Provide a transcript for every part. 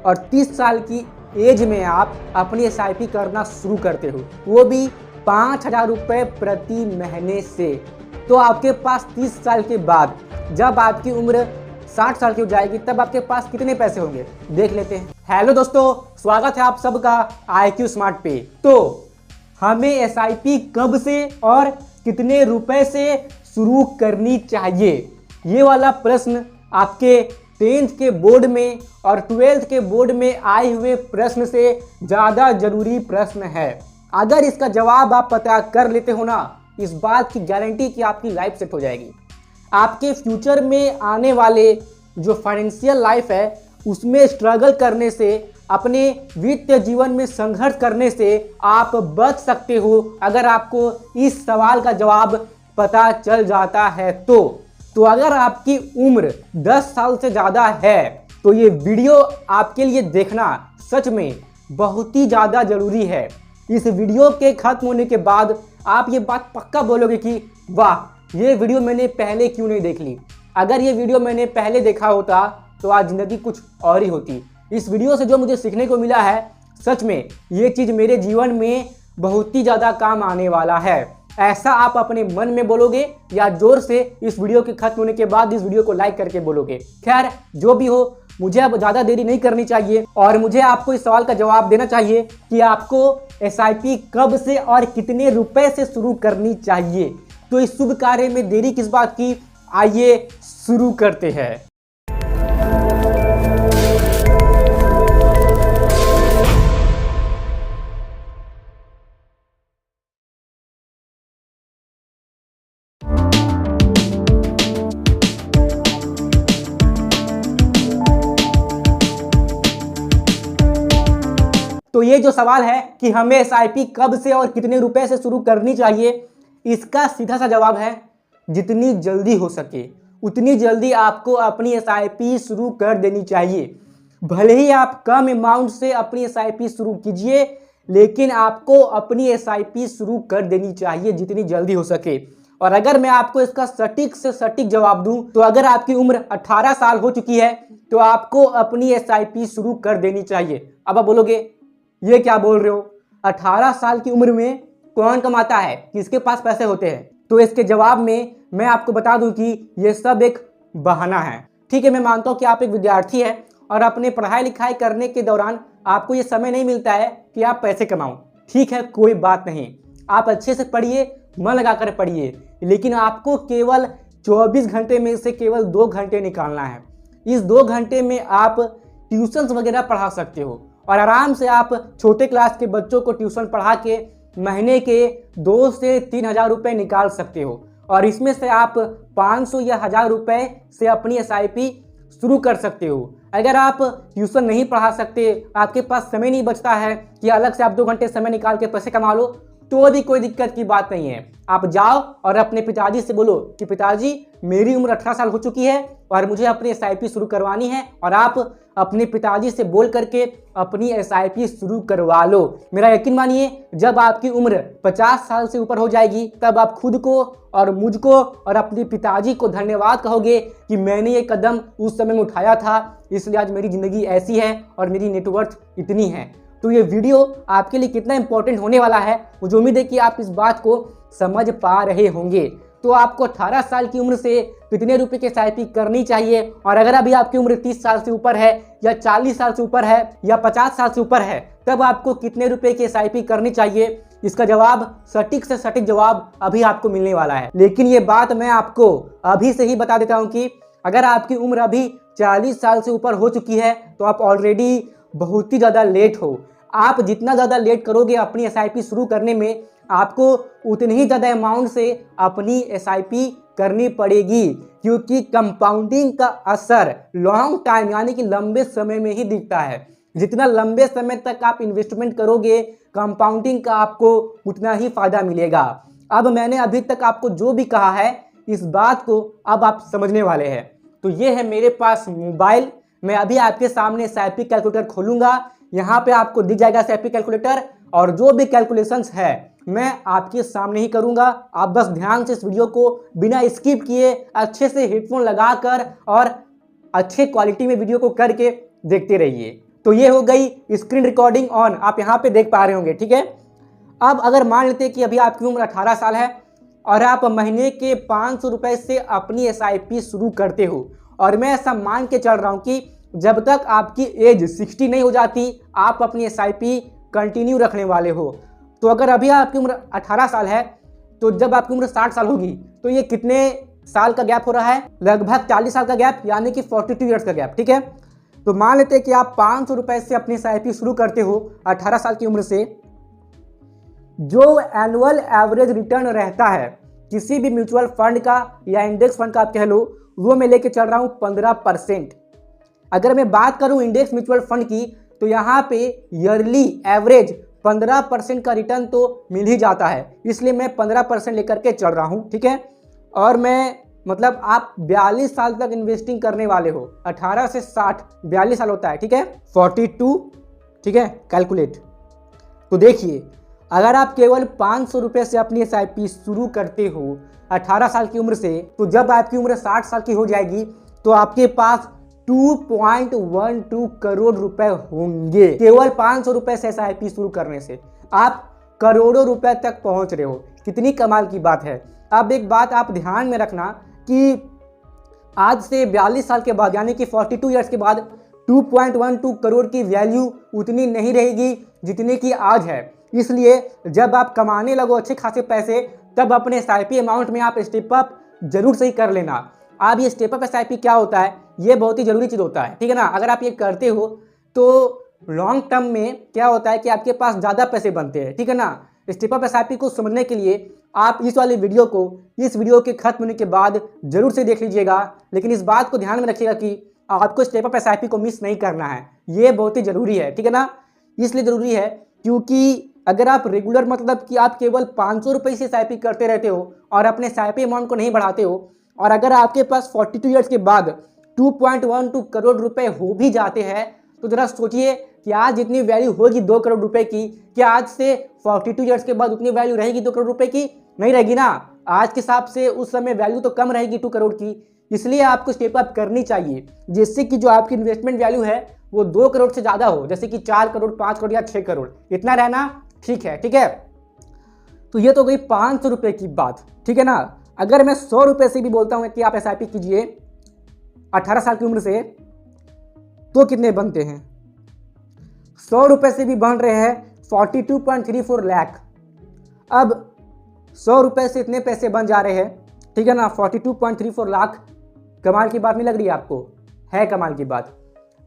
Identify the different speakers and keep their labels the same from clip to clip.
Speaker 1: और 30 साल की एज में आप अपनी एसआईपी करना शुरू करते हो, वो भी 5,000 रुपये प्रति महीने से, तो आपके पास 30 साल के बाद जब आपकी उम्र 60 साल की हो जाएगी तब आपके पास कितने पैसे होंगे, देख लेते हैं। हेलो दोस्तों, स्वागत है आप सबका IQ स्मार्ट पे। तो हमें एसआईपी कब से और कितने रुपए से शुरू करनी चाहिए, ये वाला प्रश्न आपके 10th के बोर्ड में और 12th के बोर्ड में आए हुए प्रश्न से ज़्यादा जरूरी प्रश्न है। अगर इसका जवाब आप पता कर लेते हो ना, इस बात की गारंटी कि आपकी लाइफ सेट हो जाएगी। आपके फ्यूचर में आने वाले जो फाइनेंशियल लाइफ है उसमें स्ट्रगल करने से, अपने वित्तीय जीवन में संघर्ष करने से आप बच सकते हो अगर आपको इस सवाल का जवाब पता चल जाता है। तो अगर आपकी उम्र 10 साल से ज़्यादा है तो ये वीडियो आपके लिए देखना सच में बहुत ही ज़्यादा ज़रूरी है। इस वीडियो के खत्म होने के बाद आप ये बात पक्का बोलोगे कि वाह, ये वीडियो मैंने पहले क्यों नहीं देख ली। अगर ये वीडियो मैंने पहले देखा होता तो आज ज़िंदगी कुछ और ही होती। इस वीडियो से जो मुझे सीखने को मिला है, सच में ये चीज़ मेरे जीवन में बहुत ही ज़्यादा काम आने वाला है। ऐसा आप अपने मन में बोलोगे या जोर से इस वीडियो के खत्म होने के बाद इस वीडियो को लाइक करके बोलोगे। खैर, जो भी हो, मुझे अब ज़्यादा देरी नहीं करनी चाहिए और मुझे आपको इस सवाल का जवाब देना चाहिए कि आपको एसआईपी कब से और कितने रुपए से शुरू करनी चाहिए। तो इस शुभ कार्य में देरी किस बात की, आइए शुरू करते हैं। तो ये जो सवाल है कि हमें एसआईपी कब से और कितने रुपए से शुरू करनी चाहिए, इसका सीधा सा जवाब है जितनी जल्दी हो सके उतनी जल्दी आपको अपनी एसआईपी शुरू कर देनी चाहिए। भले ही आप कम अमाउंट से अपनी एसआईपी शुरू कीजिए, लेकिन आपको अपनी एसआईपी शुरू कर देनी चाहिए जितनी जल्दी हो सके। और अगर मैं आपको इसका सटीक से सटीक जवाब दूं तो अगर आपकी उम्र 18 साल हो चुकी है तो आपको अपनी एसआईपी शुरू कर देनी चाहिए। अब आप बोलोगे ये क्या बोल रहे हो, 18 साल की उम्र में कौन कमाता है, किसके पास पैसे होते हैं? तो इसके जवाब में मैं आपको बता दूं कि ये सब एक बहाना है। ठीक है, मैं मानता हूं कि आप एक विद्यार्थी हैं और अपने पढ़ाई लिखाई करने के दौरान आपको ये समय नहीं मिलता है कि आप पैसे कमाओ। ठीक है, कोई बात नहीं, आप अच्छे से पढ़िए, मन लगाकर पढ़िए, लेकिन आपको केवल 24 घंटे में से केवल 2 घंटे निकालना है। इस 2 घंटे में आप ट्यूशन्स वगैरह पढ़ा सकते हो और आराम से आप छोटे क्लास के बच्चों को ट्यूशन पढ़ा के महीने के 2 से 3 हज़ार रुपये निकाल सकते हो और इसमें से आप 500 या 1000 रुपये से अपनी एसआईपी शुरू कर सकते हो। अगर आप ट्यूशन नहीं पढ़ा सकते, आपके पास समय नहीं बचता है कि अलग से आप 2 घंटे समय निकाल के पैसे कमा लो, तो भी कोई दिक्कत की बात नहीं है। आप जाओ और अपने पिताजी से बोलो कि पिताजी, मेरी उम्र 18 साल हो चुकी है और मुझे अपनी एसआईपी शुरू करवानी है, और आप अपने पिताजी से बोल करके अपनी एसआईपी शुरू करवा लो। मेरा यकीन मानिए, जब आपकी उम्र 50 साल से ऊपर हो जाएगी तब आप खुद को और मुझको और अपने पिताजी को धन्यवाद कहोगे कि मैंने ये कदम उस समय में उठाया था, इसलिए आज मेरी ज़िंदगी ऐसी है और मेरी नेटवर्थ इतनी है। तो ये वीडियो आपके लिए कितना इंपॉर्टेंट होने वाला है, मुझे उम्मीद है कि आप इस बात को समझ पा रहे होंगे। तो आपको 18 साल की उम्र से कितने रुपए की एसआईपी करनी चाहिए, और अगर अभी आपकी उम्र 30 साल से ऊपर है या 40 साल से ऊपर है या 50 साल से ऊपर है, तब आपको कितने रुपए की एसआईपी करनी चाहिए, इसका जवाब, सटीक से सटीक जवाब अभी आपको मिलने वाला है। लेकिन ये बात मैं आपको अभी से ही बता देता हूँ कि अगर आपकी उम्र अभी 40 साल से ऊपर हो चुकी है तो आप ऑलरेडी बहुत ही ज़्यादा लेट हो। आप जितना ज़्यादा लेट करोगे अपनी एसआईपी शुरू करने में, आपको उतनी ही ज़्यादा अमाउंट से अपनी एसआईपी करनी पड़ेगी, क्योंकि कंपाउंडिंग का असर लॉन्ग टाइम यानी कि लंबे समय में ही दिखता है। जितना लंबे समय तक आप इन्वेस्टमेंट करोगे, कंपाउंडिंग का आपको उतना ही फायदा मिलेगा। अब मैंने अभी तक आपको जो भी कहा है, इस बात को अब आप समझने वाले हैं। तो ये है मेरे पास मोबाइल, मैं अभी आपके सामने एसआईपी कैलकुलेटर खोलूंगा, यहाँ पे आपको दिख जाएगा एसआईपी कैलकुलेटर, और जो भी कैलकुलेशंस है मैं आपके सामने ही करूंगा। आप बस ध्यान से इस वीडियो को बिना स्किप किए अच्छे से हेडफोन लगाकर और अच्छे क्वालिटी में वीडियो को करके देखते रहिए। तो ये हो गई स्क्रीन रिकॉर्डिंग ऑन, आप यहाँ पे देख पा रहे होंगे, ठीक है। अब अगर मान लेते हैं कि अभी आपकी उम्र 18 साल है और आप महीने के 500 रुपये से अपनी SIP शुरू करते हो, और मैं ऐसा मान के चल रहा हूँ कि जब तक आपकी एज 60 नहीं हो जाती आप अपनी SIP कंटिन्यू रखने वाले हो। तो अगर अभी आपकी उम्र 18 साल है तो जब आपकी उम्र 60 साल होगी तो ये कितने साल का गैप हो रहा है? लगभग 40 साल का गैप, यानी कि 42 ईयर्स का गैप, ठीक है। तो मान लेते हैं कि आप 500 रुपये से अपनी SIP शुरू करते हो 18 साल की उम्र से। जो एनुअल एवरेज रिटर्न रहता है किसी भी म्यूचुअल फंड का या इंडेक्स फंड का आप कह लो, वो मैं लेके चल रहा हूँ 15%। अगर मैं बात करूँ इंडेक्स म्यूचुअल फंड की तो यहाँ पे ईयरली एवरेज 15% का रिटर्न तो मिल ही जाता है, इसलिए मैं 15% लेकर के चल रहा हूँ, ठीक है। और मैं मतलब आप 42 साल तक इन्वेस्टिंग करने वाले हो, 18 से 60 42 साल होता है, ठीक है, 42, ठीक है, कैलकुलेट। तो देखिए अगर आप केवल 500 रुपये से अपनी SIP शुरू करते हो 18 साल की उम्र से, तो जब आपकी उम्र 60 साल की हो जाएगी तो आपके पास 2.12 करोड़ रुपए होंगे। केवल 500 रुपए से SIP शुरू करने से आप करोड़ों रुपए तक पहुंच रहे हो। कितनी कमाल की बात है। अब एक बात आप ध्यान में रखना कि आज से 42 साल के बाद यानी कि 42 ईयर्स के बाद 2.12 करोड़ की वैल्यू उतनी नहीं रहेगी जितनी कि आज है। इसलिए जब आप कमाने लगो अच्छे खासे पैसे तब अपने SIP अमाउंट में आप स्टेप अप जरूर सही कर लेना। अब ये स्टेप अप SIP क्या होता है, ये बहुत ही जरूरी चीज़ होता है, ठीक है ना। अगर आप ये करते हो तो लॉन्ग टर्म में क्या होता है कि आपके पास ज़्यादा पैसे बनते हैं, ठीक है ना। स्टेप अप SIP को समझने के लिए आप इस वाले वीडियो को इस वीडियो के खत्म होने के बाद जरूर से देख लीजिएगा, लेकिन इस बात को ध्यान में रखिएगा कि आपको स्टेप अप SIP को मिस नहीं करना है, ये बहुत ही ज़रूरी है, ठीक है ना। इसलिए ज़रूरी है क्योंकि अगर आप रेगुलर मतलब कि आप केवल 500 रुपये से SIP करते रहते हो और अपने SIP अमाउंट को नहीं बढ़ाते हो, और अगर आपके पास 42 ईयर्स के बाद 2.12 करोड़ रुपए हो भी जाते हैं, तो जरा सोचिए कि आज जितनी वैल्यू होगी 2 करोड़ रुपए की, क्या आज से 42 ईयर्स के बाद उतनी वैल्यू रहेगी 2 करोड़ रुपए की? नहीं रहेगी ना। आज के हिसाब से उस समय वैल्यू तो कम रहेगी 2 करोड़ की। इसलिए आपको स्टेप अप करनी चाहिए जिससे कि जो आपकी इन्वेस्टमेंट वैल्यू है वो 2 करोड़ से ज़्यादा हो, जैसे कि 4 करोड़ 5 करोड़ या 6 करोड़, इतना रहना ठीक है, ठीक है। तो ये तो गई 500 रुपये की बात, ठीक है ना। अगर मैं 100 रुपये से भी बोलता हूँ कि आप SIP कीजिए 18 साल की उम्र से, तो कितने बनते हैं? 100 रुपये से भी बन रहे हैं 42.34 लाख। अब 100 रुपये से इतने पैसे बन जा रहे हैं, ठीक है ना, 42.34 लाख। कमाल की बात नहीं लग रही है आपको? है कमाल की बात।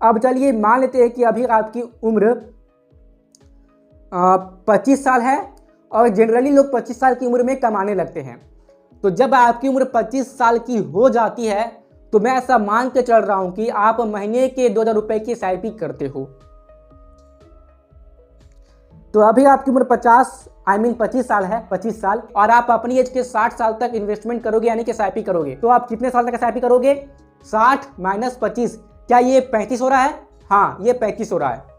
Speaker 1: अब चलिए मान लेते हैं कि अभी आपकी उम्र 25 साल है और जनरली लोग 25 साल की उम्र में कमाने लगते हैं। तो जब आपकी उम्र 25 साल की हो जाती है तो मैं ऐसा मान के चल रहा हूं कि आप महीने के 2000 रुपए की SIP करते हो। तो अभी आपकी उम्र 25 साल है, 25 साल, और आप अपनी एज के 60 साल तक इन्वेस्टमेंट करोगे यानी कि SIP करोगे। तो आप कितने साल तक SIP करोगे? 60 माइनस 25, क्या ये 35 हो रहा है? हाँ, ये 35 हो रहा है।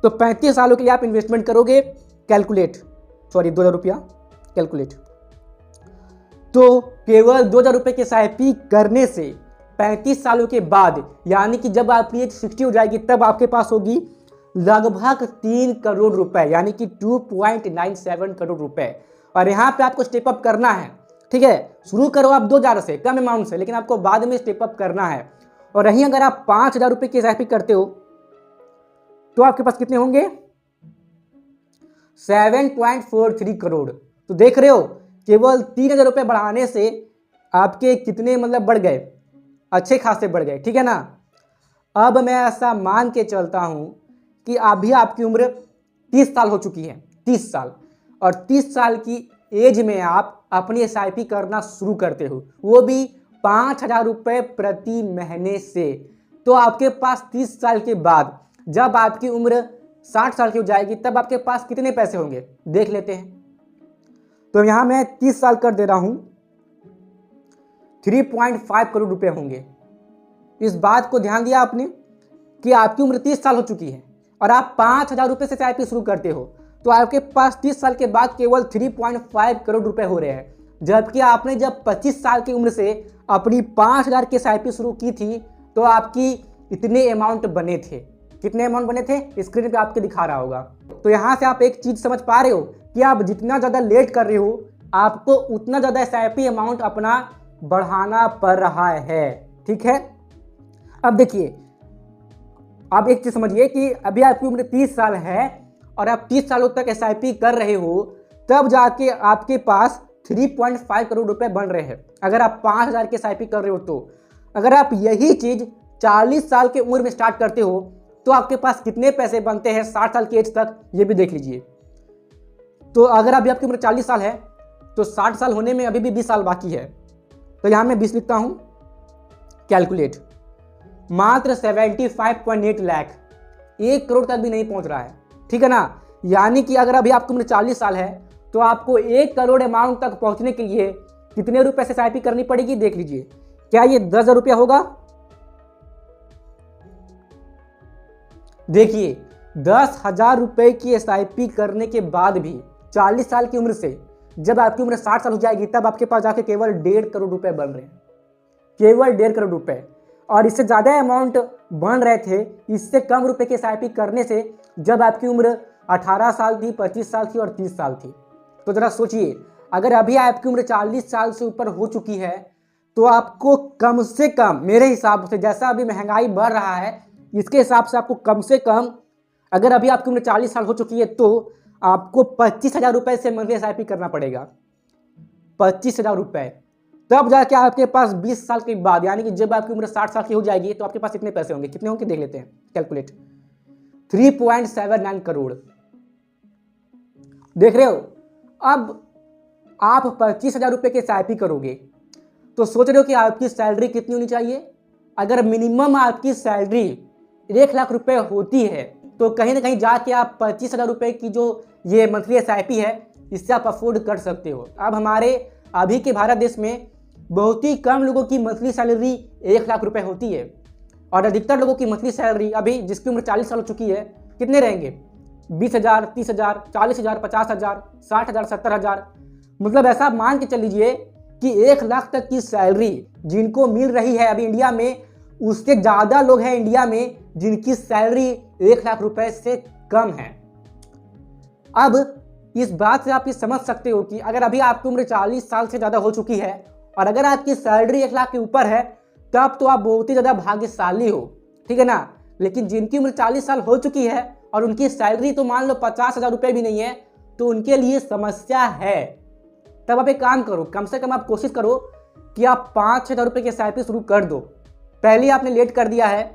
Speaker 1: तो 35 सालों के लिए आप इन्वेस्टमेंट करोगे, कैलकुलेट, सॉरी 2000 रुपया, कैलकुलेट। तो केवल 2000 रुपये की SIP करने से 35 सालों के बाद यानी कि जब आपकी एज 60 हो जाएगी तब आपके पास होगी लगभग 3 करोड़ रुपए, यानी कि 2.97 करोड़ रुपए। और यहाँ पे आपको स्टेप अप करना है, ठीक है। शुरू करो आप 2000 से, कम अमाउंट से, लेकिन आपको बाद में स्टेप अप करना है। और रही अगर आप 5000 रुपये की SIP करते हो तो आपके पास कितने होंगे? 7.43 करोड़। तो देख रहे हो केवल 3000 रुपये बढ़ाने से आपके कितने मतलब बढ़ गए, अच्छे खासे बढ़ गए, ठीक है ना। अब मैं ऐसा मान के चलता हूं कि अभी आपकी उम्र 30 साल हो चुकी है, 30 साल, और 30 साल की एज में आप अपनी SIP करना शुरू करते हो, वो भी 5000 रुपये प्रति महीने से। तो आपके पास 30 साल के बाद जब आपकी उम्र 60 साल की हो जाएगी तब आपके पास कितने पैसे होंगे देख लेते हैं। तो यहां मैं 30 साल कर दे रहा हूं, 3.5 करोड़ रुपए होंगे। इस बात को ध्यान दिया आपने कि आपकी उम्र 30 साल हो चुकी है और आप 5000 रुपये से SIP शुरू करते हो, तो आपके पास 30 साल के बाद केवल 3.5 करोड़ रुपए हो रहे हैं। जबकि आपने जब 25 साल की उम्र से अपनी 5000 की SIP शुरू की थी तो आपकी इतने अमाउंट बने थे। कितने अमाउंट बने थे स्क्रीन पे आपके दिखा रहा होगा। तो यहाँ से आप एक चीज़ समझ पा रहे हो कि आप जितना ज़्यादा लेट कर रहे हो आपको उतना ज़्यादा SIP अमाउंट अपना बढ़ाना पड़ रहा है। ठीक है, अब देखिए, आप एक चीज़ समझिए कि अभी आपकी उम्र 30 साल है और आप 30 सालों तक SIP कर रहे हो, तब जाके आपके पास 3.5 करोड़ रुपए बन रहे हैं। अगर आप 5,000 के SIP कर रहे हो तो अगर आप यही चीज़ 40 साल की उम्र में स्टार्ट करते हो तो आपके पास कितने पैसे बनते हैं 60 साल की एज तक, ये भी देख लीजिए। तो अगर अभी आपकी उम्र 40 साल है तो 60 साल होने में अभी भी 20 साल बाकी है। तो यहाँ मैं 20 लिखता हूँ, कैलकुलेट, मात्र 75.8 लाख, 1 करोड़ तक भी नहीं पहुँच रहा है। ठीक है ना, यानी कि अगर अभी आपकी उम्र 40 साल है तो आपको 1 करोड़ अमाउंट तक पहुँचने के लिए कितने रुपए से SIP करनी पड़ेगी, देख लीजिए। क्या ये 10,000 रुपया होगा? देखिए, 10,000 रुपए की SIP करने के बाद भी 40 साल की उम्र से जब आपकी उम्र 60 साल हो जाएगी तब आपके पास जाके केवल 1.5 करोड़ रुपए बन रहे हैं, केवल 1.5 करोड़ रुपए। और इससे ज़्यादा अमाउंट बन रहे थे इससे कम रुपए की SIP करने से जब आपकी उम्र 18 साल थी, 25 साल थी और 30 साल थी। तो ज़रा सोचिए, अगर अभी आपकी उम्र 40 साल से ऊपर हो चुकी है तो आपको कम से कम, मेरे हिसाब से जैसा अभी महंगाई बढ़ रहा है इसके हिसाब से आपको कम से कम, अगर अभी आपकी उम्र 40 साल हो चुकी है तो आपको 25,000 रुपये से मंथली SIP करना पड़ेगा, 25,000 रुपये। तब जाके आपके पास 20 साल के बाद, यानी कि जब आपकी उम्र 60 साल की हो जाएगी तो आपके पास कितने पैसे होंगे, कितने होंगे देख लेते हैं, कैलकुलेट, 3.79 करोड़। देख रहे हो, अब आप 25,000 रुपये के SIP करोगे तो सोच रहे हो कि आपकी सैलरी कितनी होनी चाहिए। अगर मिनिमम आपकी सैलरी 1 लाख रुपए होती है तो कहीं ना कहीं जाके आप 25,000 रुपये की जो ये मंथली SIP है इससे आप अफोर्ड कर सकते हो। अब हमारे अभी के भारत देश में बहुत ही कम लोगों की मंथली सैलरी 1 लाख रुपए होती है और अधिकतर लोगों की मंथली सैलरी अभी जिसकी उम्र 40 साल हो चुकी है कितने रहेंगे, 20,000, 30,000, 40,000, 50,000, 60,000, 70,000। मतलब ऐसा मान के चल लीजिए कि 1 लाख तक की सैलरी जिनको मिल रही है अभी इंडिया में, उससे ज़्यादा लोग हैं इंडिया में जिनकी सैलरी 1 लाख रुपए से कम है। अब इस बात से आप ये समझ सकते हो कि अगर अभी आपकी उम्र 40 साल से ज़्यादा हो चुकी है और अगर आपकी सैलरी 1 लाख के ऊपर है तब तो आप बहुत ही ज़्यादा भाग्यशाली हो। ठीक है ना, लेकिन जिनकी उम्र 40 साल हो चुकी है और उनकी सैलरी तो मान लो 50,000 रुपये भी नहीं है तो उनके लिए समस्या है। तब आप एक काम करो, कम से कम आप कोशिश करो कि आप 5-6 रुपये के SIP शुरू कर दो। पहले आपने लेट कर दिया है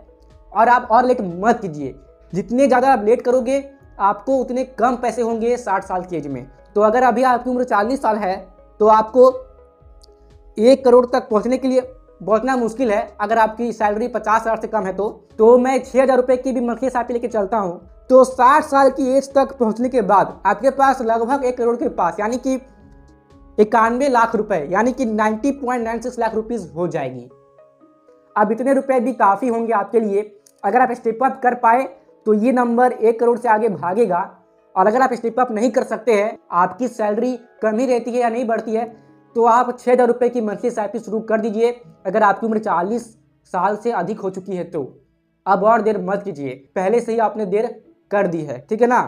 Speaker 1: और आप और लेट मत कीजिए। जितने ज़्यादा आप लेट करोगे आपको उतने कम पैसे होंगे 60 साल की एज में। तो अगर अभी आपकी उम्र 40 साल है तो आपको 1 करोड़ तक पहुंचने के लिए पहुंचना मुश्किल है। अगर आपकी सैलरी 50,000 से कम है तो मैं 6,000 रुपये की भी मंथली SIP लेके चलता हूं। तो 60 साल की एज तक पहुंचने के बाद आपके पास लगभग 1 करोड़ के पास, यानी कि 91 लाख रुपए, यानी कि 90.96 लाख रुपीस हो जाएगी। अब इतने रुपए भी काफ़ी होंगे आपके लिए। अगर आप स्टेप अप कर पाए तो ये नंबर 1 करोड़ से आगे भागेगा और अगर आप स्टेप अप नहीं कर सकते हैं, आपकी सैलरी कम ही रहती है या नहीं बढ़ती है, तो आप 6,000 रुपये की मंथली SIP शुरू कर दीजिए। अगर आपकी उम्र 40 साल से अधिक हो चुकी है तो अब और देर मत कीजिए, पहले से ही आपने देर कर दी है। ठीक है ना,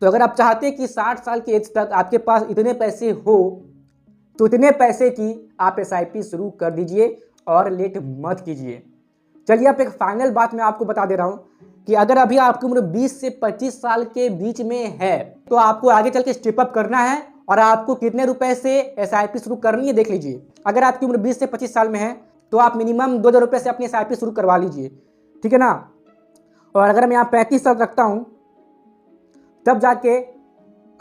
Speaker 1: तो अगर आप चाहते हैं कि 60 साल की एज तक आपके पास इतने पैसे हो तो इतने पैसे की आप SIP शुरू कर दीजिए और लेट मत कीजिए। चलिए अब एक फाइनल बात मैं आपको बता दे रहा हूँ कि अगर अभी आपकी उम्र 20 से 25 साल के बीच में है तो आपको आगे चल के स्टेप अप करना है और आपको कितने रुपए से SIP शुरू करनी है देख लीजिए। अगर आपकी उम्र 20 से 25 साल में है तो आप मिनिमम 2,000 रुपये से अपनी SIP शुरू करवा लीजिए। ठीक है ना, और अगर मैं यहाँ 35 साल रखता हूँ तब जाके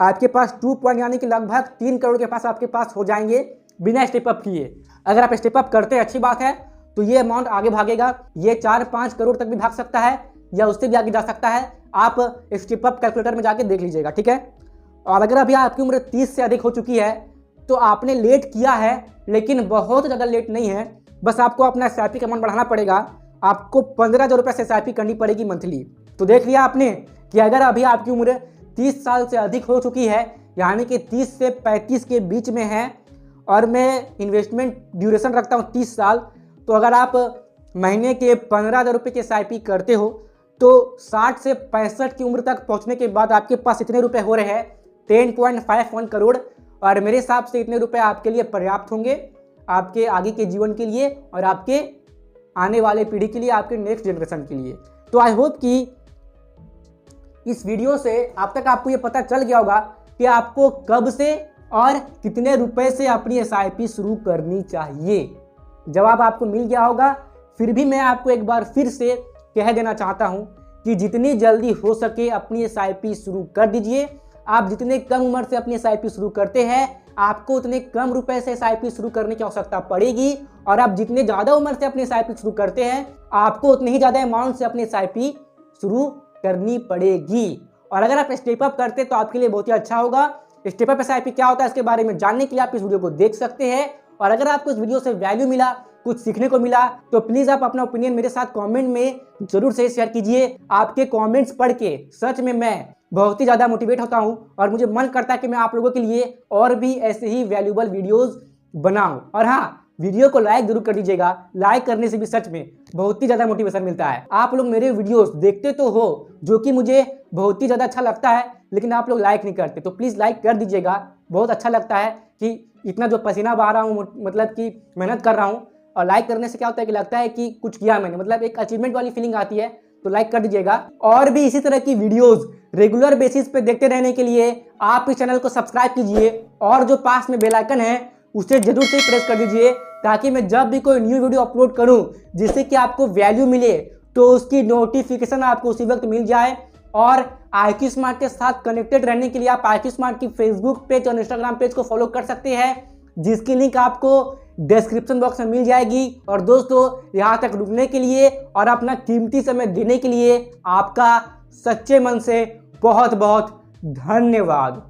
Speaker 1: आपके पास 2 पॉइंट यानी कि लगभग 3 करोड़ के पास आपके पास हो जाएंगे बिना स्टेप अप किए। अगर आप स्टेप अप करते हैं अच्छी बात है, तो ये अमाउंट आगे भागेगा, ये 4-5 करोड़ तक भी भाग सकता है या उससे भी आगे जा सकता है। आप स्टेप अप कैलकुलेटर में जाके देख लीजिएगा। ठीक है, और अगर अभी आपकी उम्र 30 से अधिक हो चुकी है तो आपने लेट किया है लेकिन बहुत ज़्यादा लेट नहीं है, बस आपको अपना SIP का अमाउंट बढ़ाना पड़ेगा। आपको 15,000 रुपये से SIP करनी पड़ेगी मंथली। तो देख लिया आपने कि अगर अभी आपकी उम्र 30 साल से अधिक हो चुकी है, यानी कि 30 से 35 के बीच में है और मैं इन्वेस्टमेंट ड्यूरेशन रखता हूँ 30 साल, तो अगर आप महीने के 15,000 रुपये के SIP करते हो तो 60 से 65 की उम्र तक पहुंचने के बाद आपके पास इतने रुपए हो रहे हैं 10.51 करोड़, और मेरे हिसाब से इतने रुपए आपके लिए पर्याप्त होंगे, आपके आगे के जीवन के लिए और आपके आने वाले पीढ़ी के लिए, आपके नेक्स्ट जनरेशन के लिए। तो आई होप कि इस वीडियो से अब तक आपको ये पता चल गया होगा कि आपको कब से और कितने रुपए से अपनी एसआईपी शुरू करनी चाहिए। जवाब आपको मिल गया होगा। फिर भी मैं आपको एक बार फिर से कह देना चाहता हूं कि जितनी जल्दी हो सके अपनी एसआईपी शुरू कर दीजिए। आप जितने कम उम्र से अपनी एसआईपी शुरू करते हैं आपको उतने कम रुपए से एसआईपी शुरू करने की आवश्यकता पड़ेगी, और आप जितने ज़्यादा उम्र से अपनी एसआईपी शुरू करते हैं आपको उतने ही ज़्यादा अमाउंट से अपनी एसआईपी शुरू करनी पड़ेगी। और अगर आप स्टेप अप करते तो आपके लिए बहुत ही अच्छा होगा। स्टेप अप एसआईपी क्या होता है इसके बारे में जानने के लिए आप इस वीडियो को देख सकते हैं। और अगर आपको इस वीडियो से वैल्यू मिला, कुछ सीखने को मिला, तो प्लीज़ आप अपना ओपिनियन मेरे साथ कमेंट में जरूर से शेयर कीजिए। आपके कमेंट्स पढ़ के सच में मैं बहुत ही ज़्यादा मोटिवेट होता हूं और मुझे मन करता है कि मैं आप लोगों के लिए और भी ऐसे ही वैल्यूएबल वीडियोस बनाऊं। और हाँ, वीडियो को लाइक जरूर कर दीजिएगा। लाइक करने से भी सच में बहुत ही ज़्यादा मोटिवेशन मिलता है। आप लोग मेरे वीडियोस देखते तो हो, जो कि मुझे बहुत ही ज़्यादा अच्छा लगता है, लेकिन आप लोग लाइक नहीं करते, तो प्लीज़ लाइक कर दीजिएगा। बहुत अच्छा लगता है कि इतना जो पसीना बहा रहा हूँ, मतलब कि मेहनत कर रहा हूँ, और लाइक करने से क्या होता है कि लगता है कि कुछ किया मैंने, मतलब एक अचीवमेंट वाली फीलिंग आती है। तो लाइक कर दीजिएगा। और भी इसी तरह की वीडियोस रेगुलर बेसिस पे देखते रहने के लिए आप इस चैनल को सब्सक्राइब कीजिए, और जो पास में बेल आइकन है उसे जरूर से प्रेस कर दीजिए, ताकि मैं जब भी कोई न्यू वीडियो अपलोड करूं जिससे कि आपको वैल्यू मिले तो उसकी नोटिफिकेशन आपको उसी वक्त मिल जाए। और IQ स्मार्ट के साथ कनेक्टेड रहने के लिए आप IQ स्मार्ट की फेसबुक पेज और इंस्टाग्राम पेज को फॉलो कर सकते हैं, जिसकी लिंक आपको डिस्क्रिप्शन बॉक्स में मिल जाएगी। और दोस्तों, यहाँ तक रुकने के लिए और अपना कीमती समय देने के लिए आपका सच्चे मन से बहुत बहुत धन्यवाद।